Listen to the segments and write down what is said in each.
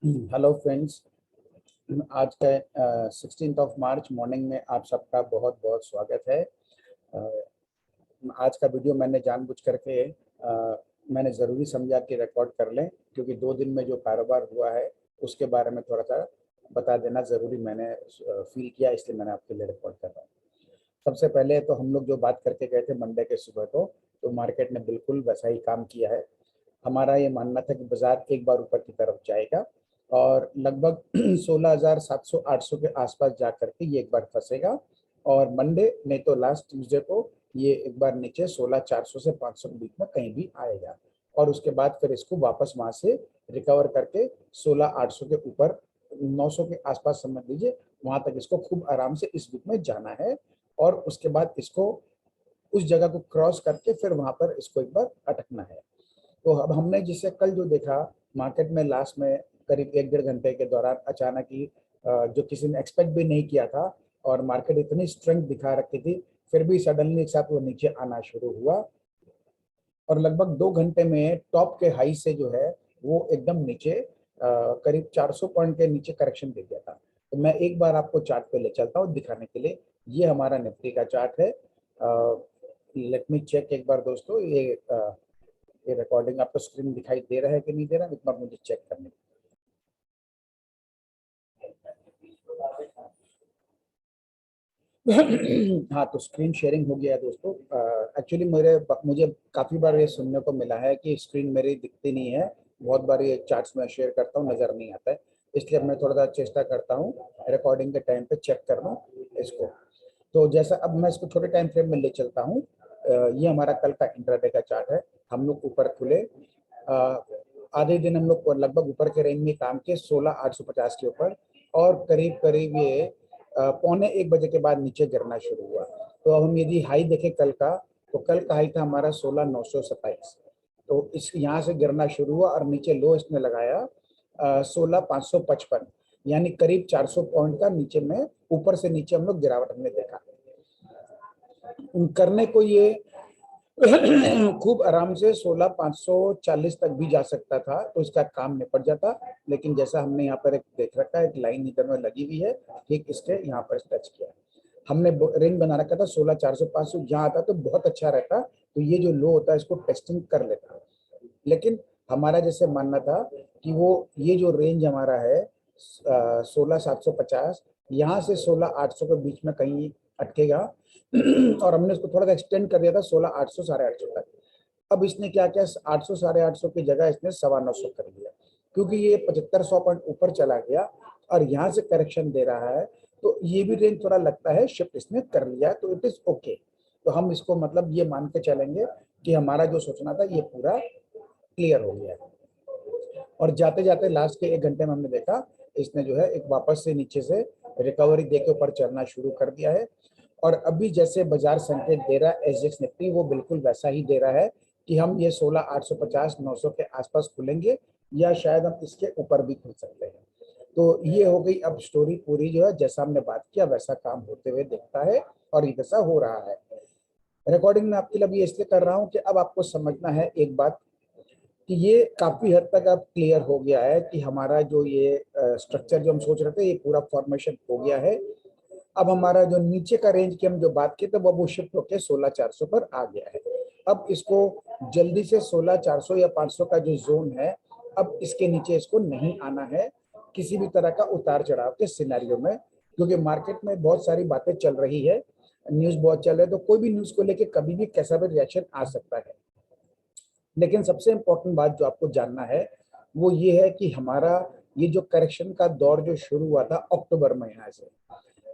Hello friends. आज का 16 मार्च morning में आप सबका बहुत बहुत स्वागत है। आज का वीडियो मैंने जानबूझ करके मैंने ज़रूरी समझा कि रिकॉर्ड कर लें, क्योंकि 2 दिन में जो कारोबार हुआ है उसके बारे में थोड़ा सा बता देना ज़रूरी मैंने फील किया, इसलिए मैंने आपके लिए रिकॉर्ड कर रहा हूँ। सबसे पहले तो हम लोग जो बात करके गए थे मंडे के सुबह को, तो मार्केट ने बिल्कुल वैसा ही काम किया है। हमारा ये मानना था कि बाजार एक बार ऊपर की तरफ जाएगा और लगभग 16,700-800 के आसपास जा करके ये एक बार फंसेगा, और मंडे नहीं तो लास्ट ट्यूसडे को ये एक बार नीचे 16,400 से 500 के बीच में कहीं भी आएगा, और उसके बाद फिर इसको वापस वहां से रिकवर करके 16,800 के ऊपर 900 के आसपास समझ लीजिए, वहां तक इसको खूब आराम से इस वीक में जाना है। और उसके बाद इसको उस जगह को क्रॉस करके फिर वहां पर इसको एक बार अटकना है। तो अब हमने जिसे कल जो देखा मार्केट में लास्ट में करीब 1-1.5 घंटे के दौरान अचानक ही जो किसी ने एक्सपेक्ट भी नहीं किया था, और मार्केट इतनी स्ट्रेंथ दिखा रखी थी, फिर भी सडनली एक साथ वो नीचे आना शुरू हुआ और लगभग 2 घंटे में टॉप के हाई से जो है वो एकदम नीचे करीब 400 पॉइंट के नीचे करेक्शन दे दिया था। तो मैं एक बार आपको चार्ट पे ले चलता हूँ दिखाने के लिए। ये हमारा निफ्टी का चार्ट है। लेट मी चेक एक बार दोस्तों, ये रिकॉर्डिंग आपको स्क्रीन दिखाई दे रहा है कि नहीं दे रहा है, एक बार मुझे चेक करने। हाँ, तो स्क्रीन शेयरिंग हो गया है दोस्तों। एक्चुअली मुझे काफ़ी बार ये सुनने को मिला है कि स्क्रीन मेरी दिखती नहीं है। बहुत बार ये चार्ट्स में शेयर करता हूँ, नज़र नहीं आता है, इसलिए मैं थोड़ा सा चेष्टा करता हूँ रिकॉर्डिंग के टाइम पे चेक कर लूँ इसको। तो जैसा अब मैं इसको छोटे टाइम फ्रेम में ले चलता हूँ। ये हमारा कल का इंट्राडे का चार्ट है। हम लोग ऊपर खुले, आधे दिन हम लोग लगभग ऊपर के रेंज में काम किए 16,850 के ऊपर, और करीब करीब ये 12:45 के बाद नीचे गिरना शुरू हुआ। तो अब हम यदि हाई देखें कल का, तो कल का हाई था हमारा 16,927। तो इस यहाँ से गिरना शुरू हुआ और नीचे लो इसने लगाया 16,555, यानी करीब 400 पॉइंट का नीचे में ऊपर से नीचे हम लोग गिरावट हमने देखा। करने को ये खूब आराम से 16,540 तक भी जा सकता था, तो इसका काम निपट जाता। लेकिन जैसा हमने यहाँ पर एक देख रखा है, एक लाइन इधर में लगी हुई है, ठीक इसके यहाँ पर टच किया। हमने रेंज बना रखा था 16,400-500, जहाँ आता तो बहुत अच्छा रहता, तो ये जो लो होता है इसको टेस्टिंग कर लेता। लेकिन हमारा जैसे मानना था कि वो ये जो रेंज हमारा है 16,750, यहाँ से 16,800 के बीच में कहीं अटकेगा। और हमने इसको थोड़ा सा एक्सटेंड कर दिया था 16,800 850 तक। अब इसने क्या किया, 800 850 की जगह इसने 950 कर दिया, क्योंकि ये 7500 पॉइंट ऊपर चला गया और यहाँ से करेक्शन दे रहा है। तो ये भी रेंज थोड़ा लगता है शिफ्ट इसने कर लिया, तो इट इज ओके। तो हम इसको मतलब ये मान के चलेंगे कि हमारा जो सोचना था ये पूरा क्लियर हो गया है। और जाते जाते लास्ट के 1 घंटे में हमने देखा इसने जो है एक वापस से नीचे से रिकवरी देके ऊपर चलना शुरू कर दिया है। और अभी जैसे बाजार संकेत दे रहा है एसजीएक्स निफ्टी, वो बिल्कुल वैसा ही दे रहा है कि हम ये 16,850 900 के आसपास खुलेंगे, या शायद हम इसके ऊपर भी खुल सकते हैं। तो ये हो गई अब स्टोरी पूरी, जो है जैसा हमने बात किया वैसा काम होते हुए दिखता है और ये वैसा हो रहा है। रिकॉर्डिंग में आपके लिए इसलिए कर रहा हूँ कि अब आपको समझना है एक बात, कि ये काफी हद तक अब क्लियर हो गया है कि हमारा जो ये स्ट्रक्चर जो हम सोच रहे थे ये पूरा फॉर्मेशन हो गया है। अब हमारा जो नीचे का रेंज की हम जो बात की, तो वो शिफ्ट होकर 16,400 पर आ गया है। अब इसको जल्दी से 16,400 या 500 का जो जोन है, अब इसके नीचे इसको नहीं आना है किसी भी तरह का उतार चढ़ाव के सिनेरियो में, क्योंकि मार्केट में बहुत सारी बातें चल रही है, न्यूज बहुत चल रहे हैं, तो कोई भी न्यूज को लेके कभी भी कैसा भी रिएक्शन आ सकता है। लेकिन सबसे इम्पोर्टेंट बात जो आपको जानना है वो ये है कि हमारा ये जो करेक्शन का दौर जो शुरू हुआ था अक्टूबर महीना से,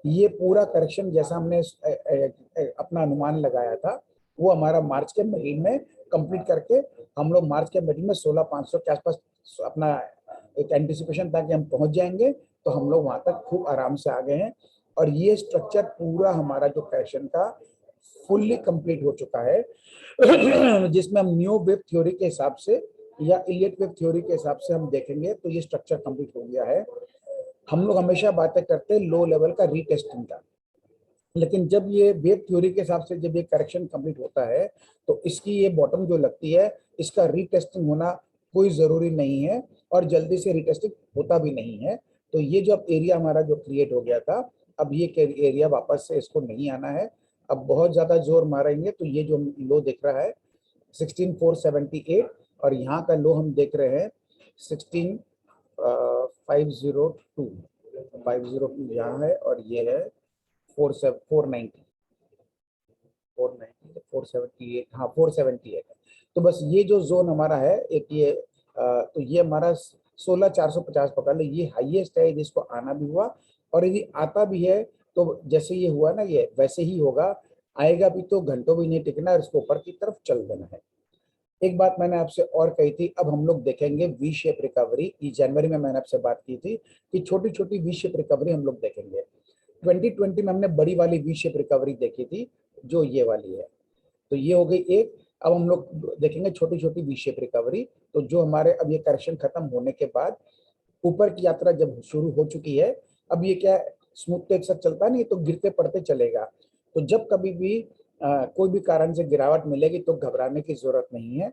ये पूरा करेक्शन जैसा हमने अपना अनुमान लगाया था, वो हमारा मार्च के महीने में कंप्लीट करके हम लोग मार्च के महीने में 16,500 के आसपास अपना एक एंटिसिपेशन था कि हम पहुंच जाएंगे, तो हम लोग वहां तक खूब आराम से आ गए हैं। और ये स्ट्रक्चर पूरा हमारा जो करेक्शन का फुल्ली कंप्लीट हो चुका है, जिसमें हम न्यू वेव थ्योरी के हिसाब से या इलियट वेव थ्योरी के हिसाब से हम देखेंगे तो ये स्ट्रक्चर कंप्लीट हो गया है। हम लोग हमेशा बातें करते हैं लो लेवल का रीटेस्टिंग का, लेकिन जब ये वेव थ्योरी के हिसाब से जब ये करेक्शन कंप्लीट होता है, तो इसकी ये बॉटम जो लगती है इसका रीटेस्टिंग होना कोई जरूरी नहीं है। और जल्दी से रिटेस्टिंग होता भी नहीं है। तो ये जो अब एरिया हमारा जो क्रिएट हो गया था, अब ये एरिया वापस से इसको नहीं आना है। अब बहुत ज्यादा जोर मारेंगे तो ये जो लो दिख रहा है 16478 और यहाँ का लो हम देख रहे हैं 16502 502 यहाँ है और ये है 490 478, हाँ 478 है। तो बस ये जो जोन हमारा है एक ये तो ये हमारा 16450 पकड़ ले, ये हाईएस्ट है जिसको आना भी हुआ और यदि आता भी है तो जैसे ये हुआ ना ये वैसे ही होगा, आएगा भी तो घंटों भी नहीं टिकना है, इसको ऊपर की तरफ चल देना है। एक बात मैंने आपसे और कही थी, अब हम लोग देखेंगे वी शेप रिकवरी। ये जनवरी में मैंने आपसे बात की थी कि छोटी छोटी वी शेप रिकवरी हम लोग देखेंगे। 2020 में हमने बड़ी वाली वी शेप रिकवरी देखी थी जो ये वाली है, तो ये हो गई एक। अब हम लोग देखेंगे छोटी छोटी वी शेप रिकवरी, तो जो हमारे अब ये करेक्शन खत्म होने के बाद ऊपर की यात्रा जब शुरू हो चुकी है, अब ये क्या स्मूथ तो एक साथ चलता नहीं, तो गिरते पड़ते चलेगा। तो जब कभी भी कोई भी कारण से गिरावट मिलेगी तो घबराने की जरूरत नहीं है।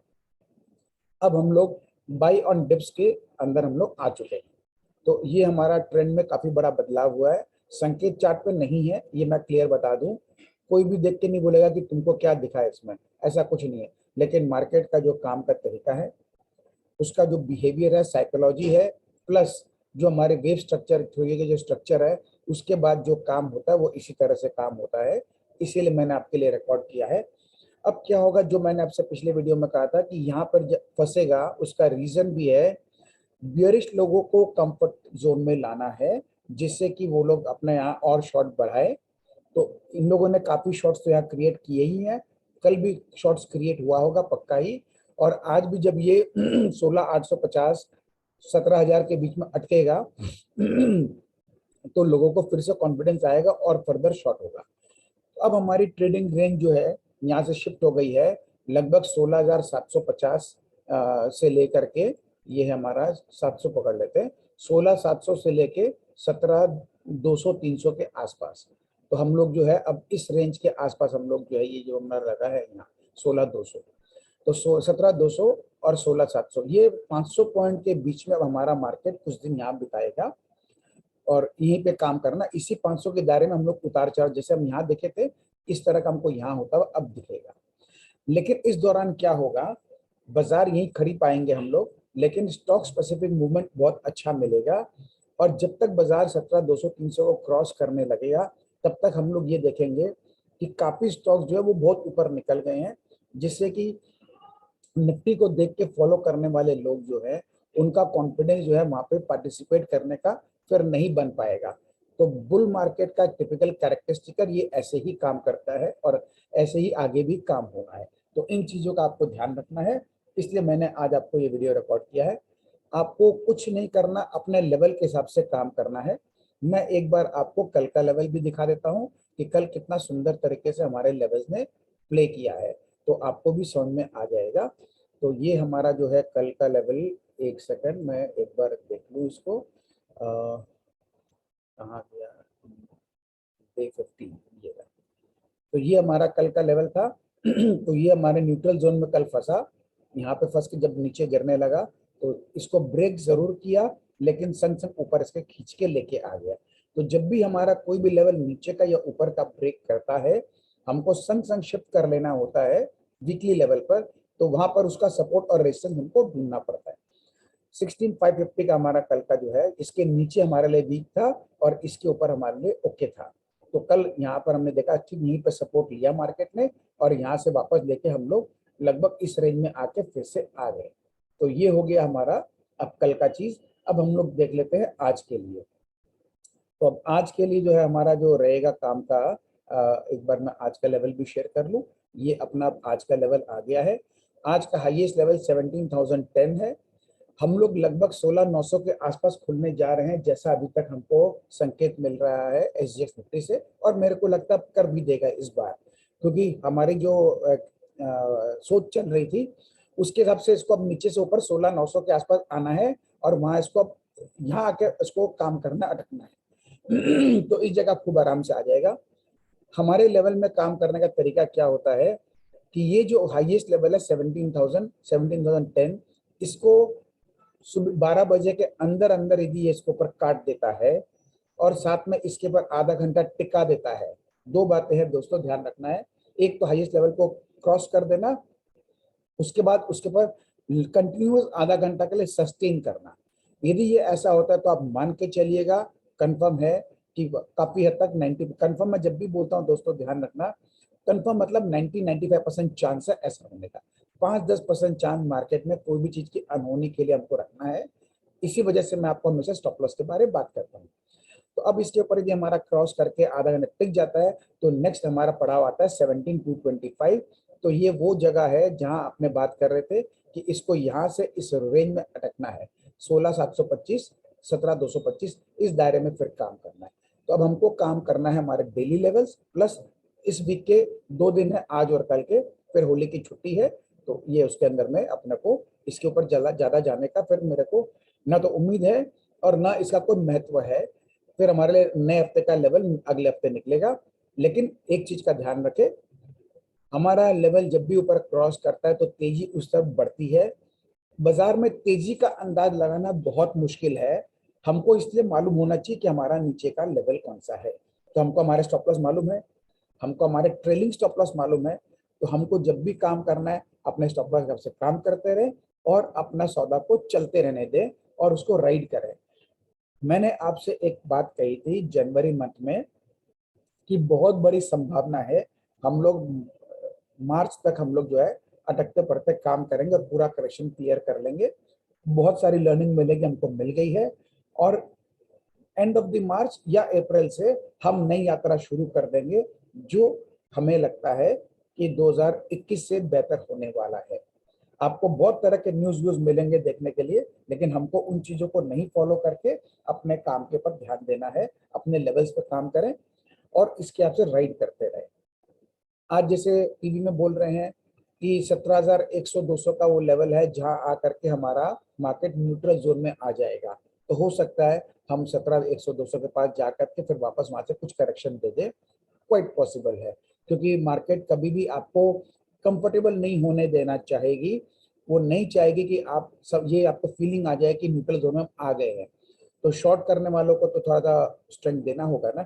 अब हम लोग बाई ऑन डिप्स के अंदर हम लोग आ चुके हैं। तो ये हमारा ट्रेंड में काफी बड़ा बदलाव हुआ है, संकेत चार्ट पे नहीं है, ये मैं क्लियर बता दूं। कोई भी देख के नहीं बोलेगा कि तुमको क्या दिखा है इसमें, ऐसा कुछ नहीं है। लेकिन मार्केट का जो काम का तरीका है, उसका जो बिहेवियर है, साइकोलॉजी है, प्लस जो हमारे वेव स्ट्रक्चर थ्योरी के जो स्ट्रक्चर है, उसके बाद जो काम होता है वो इसी तरह से काम होता है। इसीलिए मैंने आपके लिए रिकॉर्ड किया है। अब क्या होगा, जो मैंने आपसे पिछले वीडियो में कहा था कि यहाँ पर फंसेगा, उसका रीजन भी है बियरिश लोगों को कंफर्ट जोन में लाना है, जिससे कि वो लोग अपने यहाँ और शॉर्ट बढ़ाए। तो इन लोगों ने काफी शॉर्ट्स तो यहाँ क्रिएट किए ही हैं, कल भी शॉर्ट्स क्रिएट हुआ होगा पक्का ही। और आज भी जब ये 16850 17000 के बीच में अटकेगा तो लोगों को फिर से कॉन्फिडेंस आएगा और फर्दर शॉर्ट होगा। तो अब हमारी ट्रेडिंग रेंज जो है यहाँ से शिफ्ट हो गई है लगभग 16750 से लेकर के, ये है हमारा 700 पकड़ लेते हैं, 16700 से लेके 17200 300 के आसपास। तो हम लोग जो है अब इस रेंज के आसपास हम लोग जो है, ये जो हमारा लगा है यहाँ 16200, तो 17200 और 16700, ये 500 पॉइंट के बीच में अब हमारा मार्केट कुछ दिन यहाँ बिताएगा और यहीं पे काम करना। इसी 500 के दायरे में हम लोग उतार चढ़ाव जैसे हम यहाँ देखे थे इस तरह का हमको यहाँ होता हुआ अब दिखेगा। लेकिन इस दौरान क्या होगा, बाजार यहीं खड़ी पाएंगे हम लोग, लेकिन स्टॉक स्पेसिफिक मूवमेंट बहुत अच्छा मिलेगा। और जब तक बाजार 17200 300 को क्रॉस करने लगेगा तब तक हम लोग ये देखेंगे कि काफी स्टॉक्स जो है वो बहुत ऊपर निकल गए हैं, जिससे कि निफ्टी को देख के फॉलो करने वाले लोग जो है उनका कॉन्फिडेंस जो है वहां पे पार्टिसिपेट करने का फिर नहीं बन पाएगा। तो बुल मार्केट का टिपिकल कैरेक्टरिस्टिक ये ऐसे ही काम करता है और ऐसे ही आगे भी काम होना है। तो इन चीजों का आपको ध्यान रखना है, इसलिए मैंने आज आपको ये वीडियो रिकॉर्ड किया है। आपको कुछ नहीं करना, अपने लेवल के हिसाब से काम करना है। मैं एक बार आपको कल का लेवल भी दिखा देता हूँ कि कल कितना सुंदर तरीके से हमारे लेवल्स ने प्ले किया है, तो आपको भी समझ में आ जाएगा। तो ये हमारा जो है कल का लेवल, एक सेकंड मैं एक बार देख लूँ इसको, कहाँ गया, डे 15, ये रहा। तो ये हमारा कल का लेवल था तो ये हमारे न्यूट्रल जोन में कल फंसा, यहाँ पे फंस के जब नीचे गिरने लगा तो इसको ब्रेक जरूर किया, लेकिन संग संग ऊपर इसके खींच के लेके आ गया। तो जब भी हमारा कोई भी लेवल नीचे का या ऊपर का ब्रेक करता है, हमको संग संग शिफ्ट कर लेना होता है वीकली लेवल पर, तो वहां पर उसका सपोर्ट और रेजिस्टेंस हमको ढूंढना पड़ता है। 16550 का हमारा कल का जो है, इसके नीचे हमारे लिए वीक था और इसके ऊपर हमारे लिए ओके था। तो कल यहाँ पर हमने देखा कि यहीं पर सपोर्ट लिया मार्केट ने और यहाँ से वापस लेके हम लोग लगभग इस रेंज में आके फिर से आ गए। तो ये हो गया हमारा अब कल का चीज। अब हम लोग देख लेते हैं आज के लिए। तो अब आज के लिए जो है हमारा जो रहेगा काम का, एक बार मैं आज का लेवल भी शेयर कर लूँ। ये अपना आज का लेवल आ गया है। आज का हाईएस्ट लेवल 17,010 है। हम लोग लगभग 16,900 के आसपास खुलने जा रहे हैं, जैसा अभी तक हमको संकेत मिल रहा है एसजीएक्स निफ्टी से, और मेरे को लगता है कर भी देगा इस बार, क्योंकि हमारी जो सोच चल रही थी उसके हिसाब से इसको अब नीचे से ऊपर 16,900 के आसपास आना है और वहां इसको अब यहाँ आके इसको काम करना, अटकना है तो इस जगह खूब आराम से आ जाएगा। हमारे लेवल में काम करने का तरीका क्या होता है कि ये जो हाईएस्ट लेवल है 17,010, इसको सुबह 12 बजे के अंदर अंदर यदि ये इसके ऊपर काट देता है और साथ में इसके ऊपर आधा घंटा टिका देता है, दो बातें हैं दोस्तों, ध्यान रखना है। एक तो हाईएस्ट लेवल को क्रॉस कर देना, उसके बाद उसके ऊपर कंटिन्यूअस आधा घंटा के लिए सस्टेन करना। यदि ये ऐसा होता है तो आप मान के चलिएगा कंफर्म है कि काफी हद तक 90 कंफर्म। मैं जब भी बोलता हूं दोस्तों ध्यान रखना, कंफर्म मतलब 90-95% चांस है ऐसा होने का। 5-10% चांस मार्केट में कोई भी चीज की अनहोनी के लिए हमको रखना है। इसी वजह से मैं आपको हमेशा स्टॉप लॉस के बारे में बात करता हूँ। तो अब इसके ऊपर यदि हमारा क्रॉस करके आधा घंटा टिक जाता है तो नेक्स्ट हमारा पड़ाव आता है 17,225। तो ये वो जगह है जहां आपने बात कर रहे थे कि इसको यहां से इस रेंज में अटकना है, 16,725, 17,225, इस दायरे में फिर काम करना है। तो अब हमको काम करना है हमारे डेली लेवल्स प्लस इस वीक के 2 दिन है, आज और कल के, फिर होली की छुट्टी है। तो ये उसके अंदर में अपने को इसके ऊपर ज्यादा जाने का फिर मेरे को ना तो उम्मीद है और ना इसका कोई महत्व है। फिर हमारे लिए नए हफ्ते का लेवल अगले हफ्ते निकलेगा। लेकिन एक चीज का ध्यान रखें, हमारा लेवल जब भी ऊपर क्रॉस करता है तो तेजी उस तरफ बढ़ती है। बाजार में तेजी का अंदाज लगाना बहुत मुश्किल है, हमको इसलिए मालूम होना चाहिए कि हमारा नीचे का लेवल कौन सा है। तो हमको हमारे स्टॉप लॉस मालूम है, हमको हमारे ट्रेलिंग स्टॉप लॉस मालूम है। तो हमको जब भी काम करना है अपने स्टॉप लॉस से काम करते रहे और अपना सौदा को चलते रहने दें और उसको राइड करें। मैंने आपसे एक बात कही थी जनवरी मंथ में कि बहुत बड़ी संभावना है हम लोग मार्च तक हम लोग जो है अटकते पड़ते काम करेंगे और पूरा करेक्शन क्लियर कर लेंगे। बहुत सारी लर्निंग मिलेगी, हमको मिल गई है। और एंड ऑफ द मार्च या अप्रैल से हम नई यात्रा शुरू कर देंगे जो हमें लगता है कि 2021 से बेहतर होने वाला है। आपको बहुत तरह के न्यूज मिलेंगे देखने के लिए, लेकिन हमको उन चीजों को नहीं फॉलो करके अपने काम के ऊपर ध्यान देना है, अपने लेवल्स पे काम करें और इसके आपसे राइड करते रहे। आज जैसे टीवी में बोल रहे हैं कि 17,100-200 का वो लेवल है जहां आकर के हमारा मार्केट न्यूट्रल जोन में आ जाएगा। तो हो सकता है हम 17,100-200 के पास जाकर के फिर वापस वहां से कुछ करेक्शन दे दे, क्वाइट पॉसिबल है। क्योंकि मार्केट कभी भी आपको कंफर्टेबल नहीं होने देना चाहेगी, वो नहीं चाहेगी कि आप सब ये आपको फीलिंग आ जाए कि न्यूट्रल जोन में आ गए हैं। तो शॉर्ट करने वालों को तो थोड़ा सा स्ट्रेंथ देना होगा ना।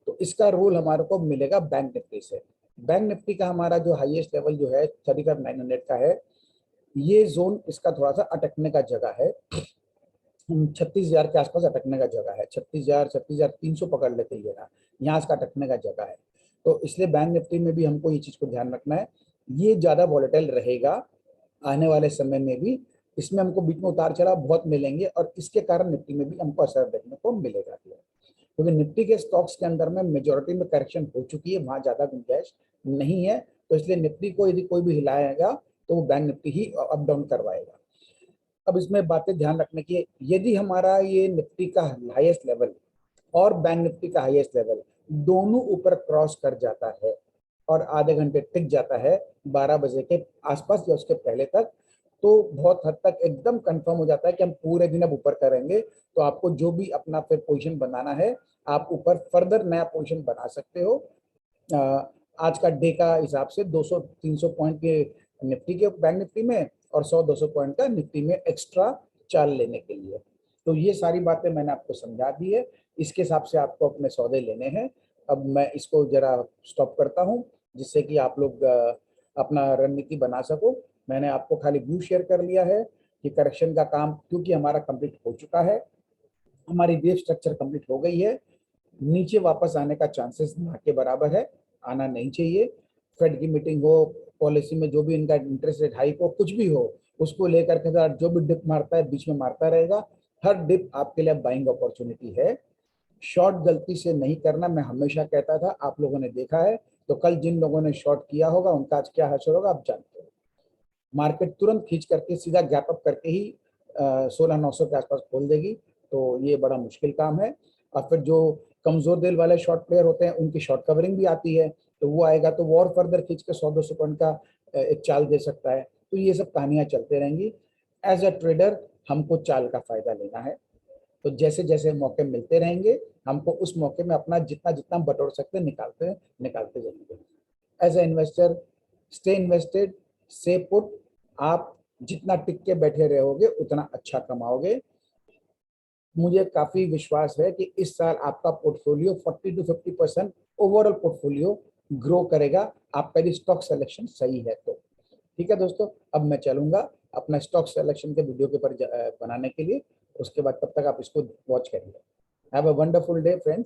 तो इसका रूल हमारे को मिलेगा बैंक निफ्टी से। बैंक निफ्टी का हमारा जो हाईएस्ट लेवल जो है 35,900 का है, ये जोन इसका थोड़ा सा अटकने का जगह है। 36,000 के आसपास अटकने का जगह है, 36,000 36,300 पकड़ लेते ये ना, यहाँ इसका अटकने का जगह है। तो इसलिए बैंक निफ्टी में भी हमको ये चीज को ध्यान रखना है, ये ज्यादा वॉलेटाइल रहेगा आने वाले समय में भी। इसमें हमको बीच में उतार चढ़ाव बहुत मिलेंगे और इसके कारण निफ्टी में भी हमको असर देखने को मिलेगा। क्योंकि निफ्टी के स्टॉक्स के अंदर में मेजोरिटी में करेक्शन हो चुकी है, वहां ज्यादा गुंजाइश नहीं है। तो इसलिए निफ्टी को यदि कोई भी हिलाएगा तो वो बैंक निफ्टी ही अप डाउन करवाएगा। अब इसमें बातें ध्यान रखने की, यदि हमारा ये निफ्टी का हाईएस्ट लेवल और बैंक निफ्टी का हाईएस्ट लेवल दोनों ऊपर क्रॉस कर जाता है और आधे घंटे टिक जाता है 12 बजे के आसपास या उसके पहले तक, तो बहुत हद तक एकदम कंफर्म हो जाता है कि हम पूरे दिन अब ऊपर करेंगे। तो आपको जो भी अपना फिर पोजीशन बनाना है, आप ऊपर फर्दर नया पोजीशन बना सकते हो। आज का डे का हिसाब से 200-300 पॉइंट के निफ्टी के बैंक निफ्टी में और 100-200 पॉइंट का निफ्टी में एक्स्ट्रा चाल लेने के लिए। तो ये सारी बातें मैंने आपको समझा दी है, इसके हिसाब से आपको अपने सौदे लेने हैं। अब मैं इसको जरा स्टॉप करता हूँ जिससे कि आप लोग अपना रणनीति बना सको। मैंने आपको खाली व्यू शेयर कर लिया है कि करेक्शन का काम क्योंकि हमारा कंप्लीट हो चुका है, हमारी वेव स्ट्रक्चर कंप्लीट हो गई है, नीचे वापस आने का चांसेस ना के बराबर है, आना नहीं चाहिए। फेड की मीटिंग हो, पॉलिसी में जो भी इनका इंटरेस्ट रेट हाइक हो, कुछ भी हो, उसको लेकर के जो भी डिप मारता है बीच में मारता रहेगा। हर डिप आपके लिए बाइंग अपॉर्चुनिटी है। शॉर्ट गलती से नहीं करना, मैं हमेशा कहता था, आप लोगों ने देखा है। तो कल जिन लोगों ने शॉर्ट किया होगा उनका आज क्या हासिल होगा आप जानते हो। मार्केट तुरंत खींच करके सीधा गैप अप करके ही 16,900 के आसपास खोल देगी। तो ये बड़ा मुश्किल काम है। और फिर जो कमजोर दिल वाले शॉर्ट प्लेयर होते हैं उनकी शॉर्ट कवरिंग भी आती है, तो वो आएगा तो वो और फर्दर खींच के 100-200 पॉइंट का एक चाल दे सकता है। तो ये सब कहानियां चलते रहेंगी। एज अ ट्रेडर हमको चाल का फायदा लेना है। तो जैसे जैसे मौके मिलते रहेंगे हमको उस मौके में अपना जितना जितना बटोर सकते हैं निकालते जाएंगे। As a investor stay invested, से पुट। आप जितना टिक के बैठे रहोगे उतना अच्छा कमाओगे। मुझे काफी विश्वास है कि इस साल आपका portfolio 40 to 50% overall portfolio grow करेगा, आपका यदि स्टॉक सिलेक्शन सही है तो। ठीक है दोस्तों, अब मैं चलूंगा अपना स्टॉक सिलेक्शन के वीडियो के ऊपर बनाने के लिए। उसके बाद तब तक आप इसको वॉच करिए। Have a wonderful day friends.